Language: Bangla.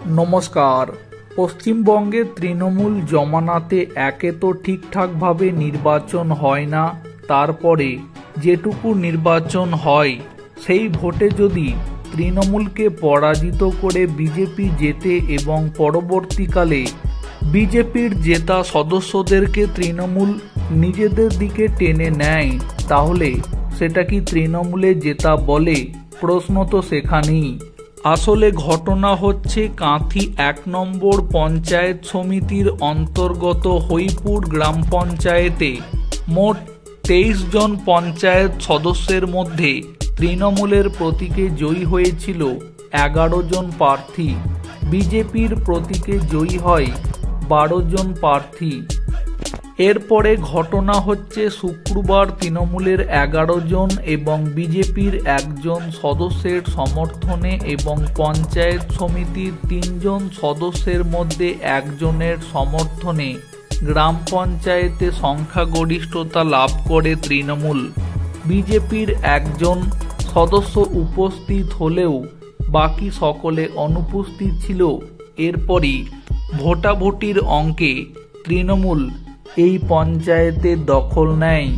নমস্কার। পশ্চিমবঙ্গে তৃণমূল জমানাতে একে তো ঠিকঠাকভাবে নির্বাচন হয় না, তারপরে যেটুকু নির্বাচন হয় সেই ভোটে যদি তৃণমূলকে পরাজিত করে বিজেপি জেতে এবং পরবর্তীকালে বিজেপির জেতা সদস্যদেরকে তৃণমূল নিজেদের দিকে টেনে নেয়, তাহলে সেটা কি তৃণমূলে জেতা বলে? প্রশ্ন তো সেখানেই। আসলে ঘটনা হচ্ছে কাঁথি ১ নম্বর পঞ্চায়েত সমিতির অন্তর্গত হইপুর গ্রাম পঞ্চায়েতে মোট ২৩ জন পঞ্চায়েত সদস্যের মধ্যে তৃণমূলের প্রতীকে জয়ী হয়েছিল ১১ জন প্রার্থী, বিজেপির প্রতীকে জয়ী হয় ১২ জন প্রার্থী। এরপরে ঘটনা হচ্ছে শুক্রবার তৃণমূলের ১১ জন এবং বিজেপির ১ জন সদস্যের সমর্থনে এবং পঞ্চায়েত সমিতির ৩ জন সদস্যের মধ্যে ১ জনের সমর্থনে গ্রাম পঞ্চায়েতে সংখ্যাগরিষ্ঠতা লাভ করে তৃণমূল। বিজেপির ১ জন সদস্য উপস্থিত হলেও বাকি সকলে অনুপস্থিত ছিল। এরপরই ভোটাভুটির অঙ্কে তৃণমূল এই পঞ্চায়েতের দখল নেয়।